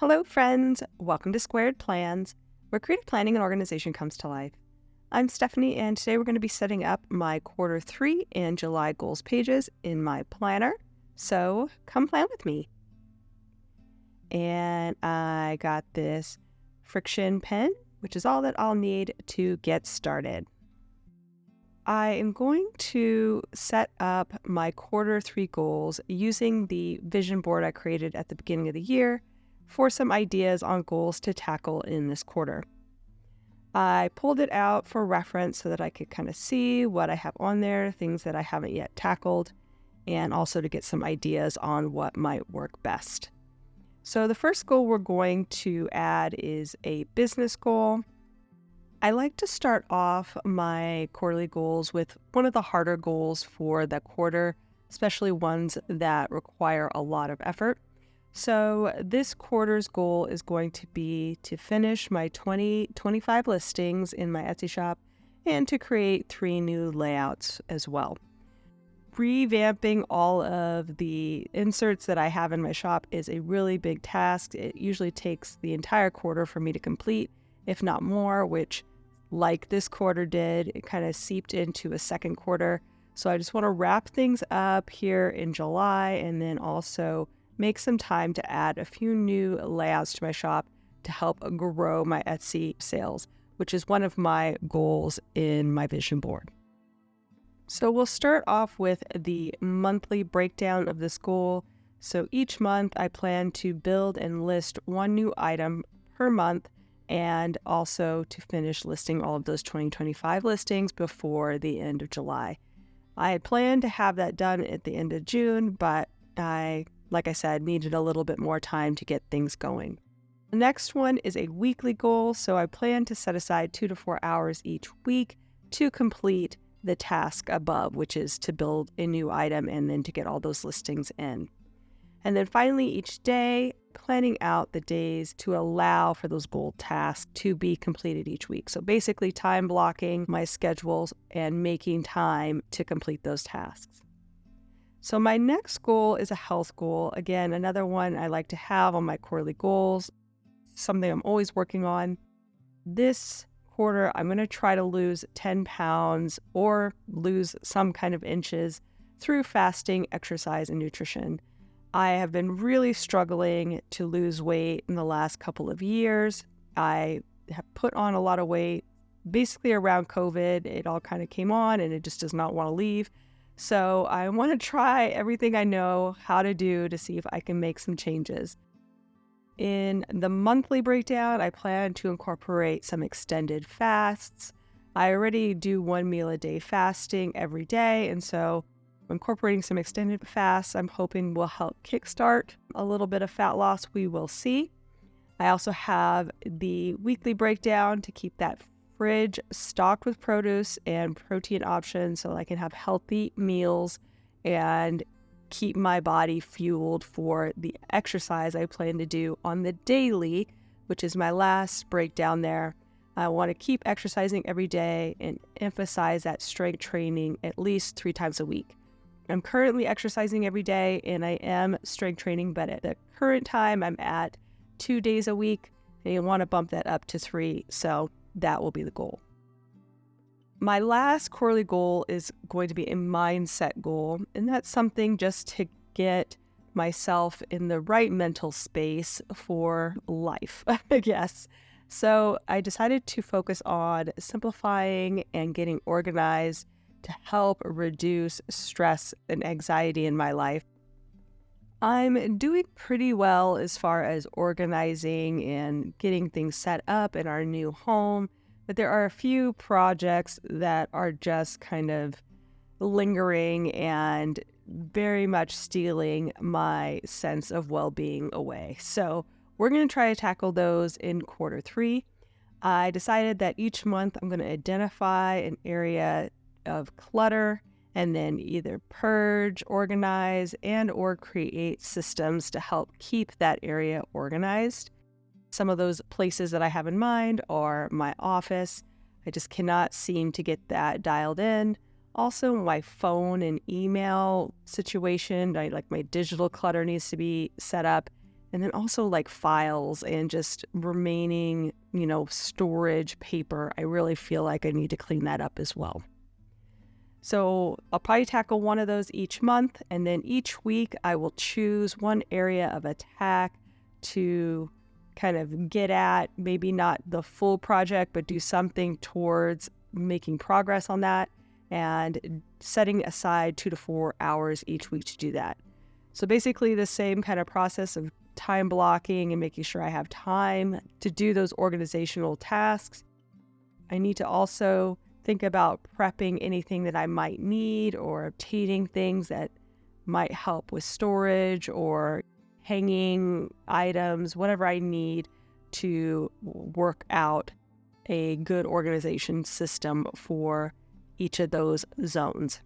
Hello, friends. Welcome to Squaird Plans, where creative planning and organization comes to life. I'm Stephanie, and today we're going to be setting up my Q3 and July goals pages in my planner. So come plan with me. And I got this friction pen, which is all that I'll need to get started. I am going to set up my Q3 goals using the vision board I created at the beginning of the year for some ideas on goals to tackle in this quarter. I pulled it out for reference so that I could kind of see what I have on there, things that I haven't yet tackled, and also to get some ideas on what might work best. So the first goal we're going to add is a business goal. I like to start off my quarterly goals with one of the harder goals for the quarter, especially ones that require a lot of effort. So this quarter's goal is going to be to finish my 25 listings in my Etsy shop and to create 3 new layouts as well. Revamping all of the inserts that I have in my shop is a really big task. It usually takes the entire quarter for me to complete, if not more, which, like this quarter did, it kind of seeped into a second quarter. So I just want to wrap things up here in July and then also make some time to add a few new layouts to my shop to help grow my Etsy sales, which is one of my goals in my vision board. So we'll start off with the monthly breakdown of this goal. So each month I plan to build and list 1 new item per month, and also to finish listing all of those 2025 listings before the end of July. I had planned to have that done at the end of June, but like I said, needed a little bit more time to get things going. The next one is a weekly goal, so I plan to set aside 2 to 4 hours each week to complete the task above, which is to build a new item and then to get all those listings in. And then finally, each day, planning out the days to allow for those goal tasks to be completed each week. So basically time blocking my schedules and making time to complete those tasks. So my next goal is a health goal. Again, another one I like to have on my quarterly goals, something I'm always working on. This quarter, I'm going to try to lose 10 pounds or lose some kind of inches through fasting, exercise, and nutrition. I have been really struggling to lose weight in the last couple of years. I have put on a lot of weight basically around COVID. It all kind of came on and it just does not want to leave. So I want to try everything I know how to do to see if I can make some changes. In the monthly breakdown, I plan to incorporate some extended fasts. I already do 1 meal a day fasting every day, and so incorporating some extended fasts I'm hoping will help kickstart a little bit of fat loss. We will see. I also have the weekly breakdown to keep that fridge stocked with produce and protein options so I can have healthy meals and keep my body fueled for the exercise I plan to do on the daily, which is my last breakdown there. I want to keep exercising every day and emphasize that strength training at least 3 times a week. I'm currently exercising every day and I am strength training, but at the current time I'm at 2 days a week and you want to bump that up to 3. So that will be the goal. My last quarterly goal is going to be a mindset goal, and that's something just to get myself in the right mental space for life, I guess. So I decided to focus on simplifying and getting organized to help reduce stress and anxiety in my life. I'm doing pretty well as far as organizing and getting things set up in our new home, but there are a few projects that are just kind of lingering and very much stealing my sense of well-being away. So we're going to try to tackle those in Q3. I decided that each month I'm going to identify an area of clutter and then either purge, organize, and or create systems to help keep that area organized. Some of those places that I have in mind are my office. I just cannot seem to get that dialed in. Also, my phone and email situation, like my digital clutter needs to be set up. And then also like files and just remaining, storage paper. I really feel like I need to clean that up as well. So I'll probably tackle one of those each month, and then each week I will choose one area of attack to kind of get at, maybe not the full project, but do something towards making progress on that and setting aside 2 to 4 hours each week to do that. So basically the same kind of process of time blocking and making sure I have time to do those organizational tasks. I need to also think about prepping anything that I might need or obtaining things that might help with storage or hanging items, whatever I need to work out a good organization system for each of those zones.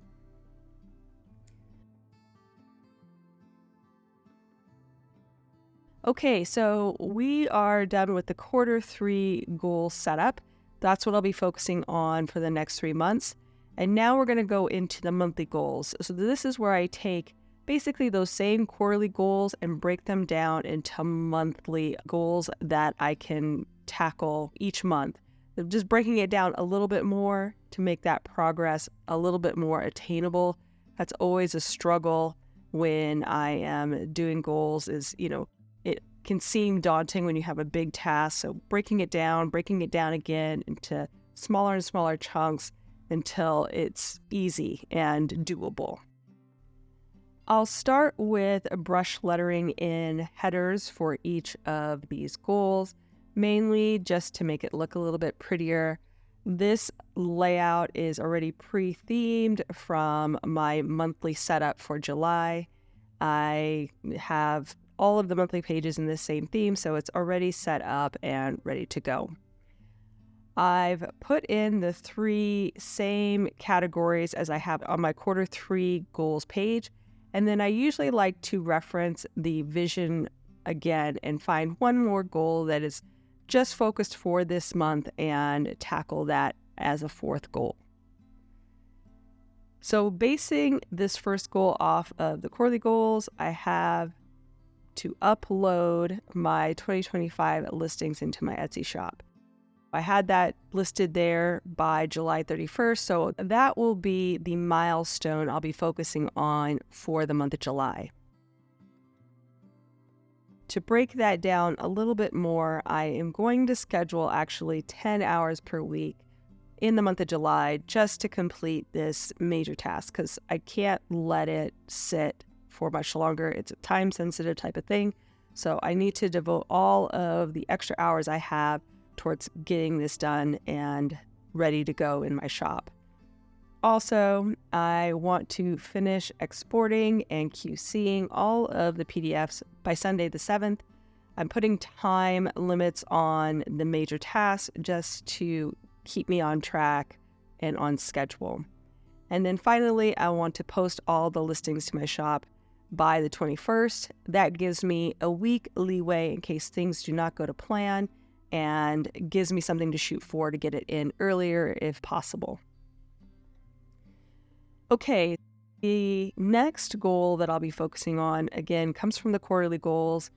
Okay, so we are done with the Q3 goal setup. That's what I'll be focusing on for the next 3 months. And now we're going to go into the monthly goals. So this is where I take basically those same quarterly goals and break them down into monthly goals that I can tackle each month. Just breaking it down a little bit more to make that progress a little bit more attainable. That's always a struggle when I am doing goals is, it can seem daunting when you have a big task. So breaking it down again into smaller and smaller chunks until it's easy and doable. I'll start with brush lettering in headers for each of these goals, mainly just to make it look a little bit prettier. This layout is already pre-themed from my monthly setup for July. I have all of the monthly pages in the same theme, so it's already set up and ready to go. I've put in the 3 same categories as I have on my Q3 goals page, and then I usually like to reference the vision again and find one more goal that is just focused for this month and tackle that as a 4th goal. So basing this first goal off of the quarterly goals, I have to upload my 2025 listings into my Etsy shop. I had that listed there by July 31st, so that will be the milestone I'll be focusing on for the month of July. To break that down a little bit more, I am going to schedule actually 10 hours per week in the month of July just to complete this major task because I can't let it sit for much longer. It's a time-sensitive type of thing, so I need to devote all of the extra hours I have towards getting this done and ready to go in my shop. Also, I want to finish exporting and QCing all of the PDFs by Sunday the 7th. I'm putting time limits on the major tasks just to keep me on track and on schedule. And then finally, I want to post all the listings to my shop by the 21st. That gives me a week leeway in case things do not go to plan and gives me something to shoot for to get it in earlier if possible. Okay, the next goal that I'll be focusing on, again, comes from the quarterly goals.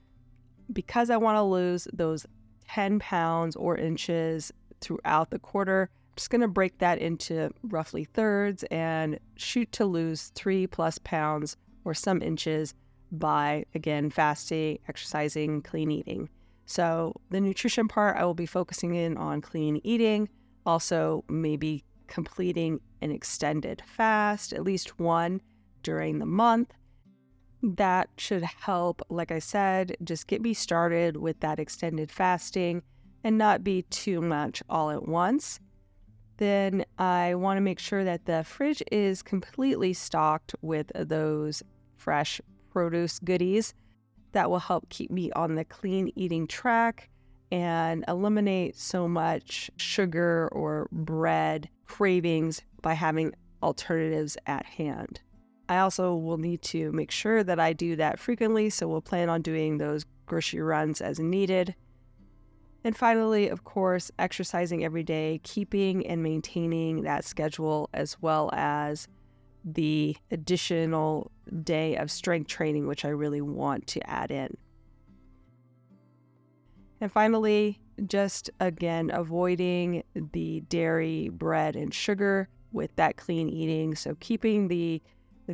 Because I want to lose those 10 pounds or inches throughout the quarter, I'm just going to break that into roughly thirds and shoot to lose 3+ pounds or some inches by, again, fasting, exercising, clean eating. So the nutrition part, I will be focusing in on clean eating, also maybe completing an extended fast, at least one during the month. That should help, like I said, just get me started with that extended fasting and not be too much all at once. Then I want to make sure that the fridge is completely stocked with those fresh produce goodies. That will help keep me on the clean eating track and eliminate so much sugar or bread cravings by having alternatives at hand. I also will need to make sure that I do that frequently, so we'll plan on doing those grocery runs as needed. And finally, of course, exercising every day, keeping and maintaining that schedule, as well as the additional day of strength training, which I really want to add in. And finally, just again, avoiding the dairy, bread, and sugar with that clean eating. So keeping the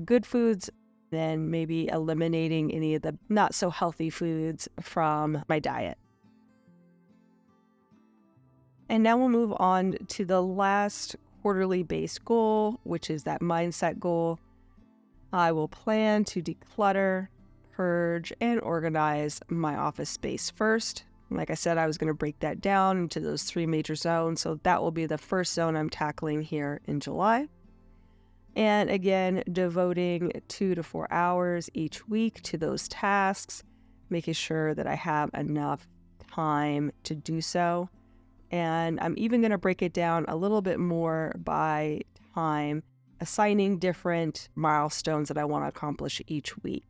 good foods, then maybe eliminating any of the not so healthy foods from my diet. And now we'll move on to the last quarterly based goal, which is that mindset goal. I will plan to declutter, purge, and organize my office space first. Like I said, I was going to break that down into those 3 major zones. So that will be the first zone I'm tackling here in July. And again, devoting 2 to 4 hours each week to those tasks, making sure that I have enough time to do so. And I'm even going to break it down a little bit more by time, assigning different milestones that I want to accomplish each week.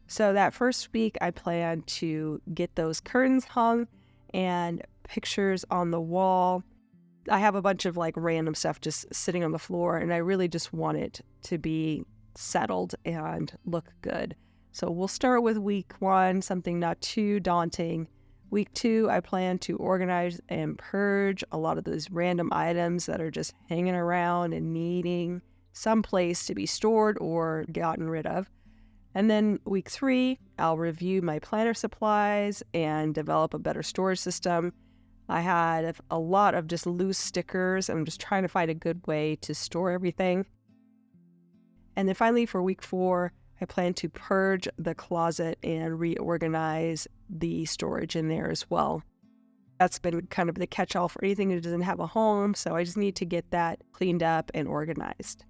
So that first week, I plan to get those curtains hung and pictures on the wall. I have a bunch of like random stuff just sitting on the floor, and I really just want it to be settled and look good. So we'll start with week 1, something not too daunting. Week 2, I plan to organize and purge a lot of those random items that are just hanging around and needing some place to be stored or gotten rid of. And then week 3, I'll review my planner supplies and develop a better storage system. I had a lot of just loose stickers. I'm just trying to find a good way to store everything. And then finally for week 4, I plan to purge the closet and reorganize the storage in there as well. That's been kind of the catch-all for anything that doesn't have a home, so I just need to get that cleaned up and organized.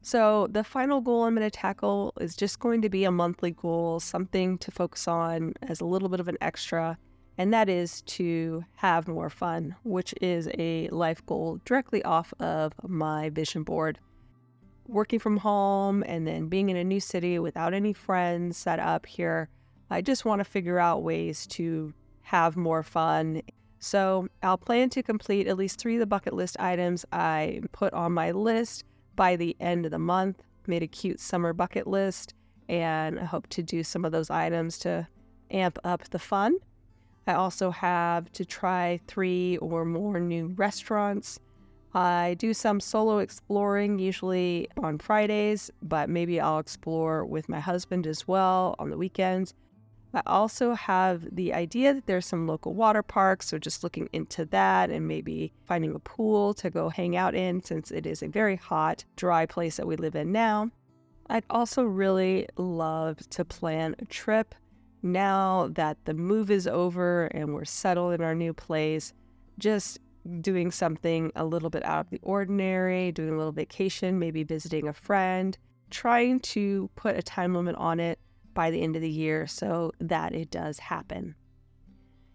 So the final goal I'm going to tackle is just going to be a monthly goal, something to focus on as a little bit of an extra, and that is to have more fun, which is a life goal directly off of my vision board. Working from home and then being in a new city without any friends set up here, I just want to figure out ways to have more fun. So I'll plan to complete at least 3 of the bucket list items I put on my list by the end of the month. Made a cute summer bucket list, and I hope to do some of those items to amp up the fun. I also have to try 3 or more new restaurants. I do some solo exploring, usually on Fridays, but maybe I'll explore with my husband as well on the weekends. I also have the idea that there's some local water parks, so just looking into that and maybe finding a pool to go hang out in since it is a very hot, dry place that we live in now. I'd also really love to plan a trip now that the move is over and we're settled in our new place. Just doing something a little bit out of the ordinary, doing a little vacation, maybe visiting a friend, trying to put a time limit on it by the end of the year so that it does happen.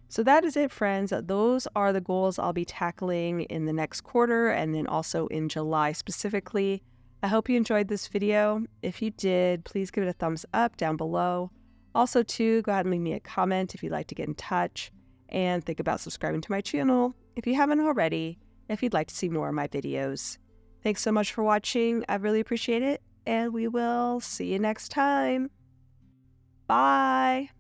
So that is it, friends. Those are the goals I'll be tackling in the next quarter and then also in July specifically. I hope you enjoyed this video. If you did, please give it a thumbs up down below. Also, too, go ahead and leave me a comment if you'd like to get in touch, and think about subscribing to my channel if you haven't already, if you'd like to see more of my videos. Thanks so much for watching. I really appreciate it, and we will see you next time. Bye.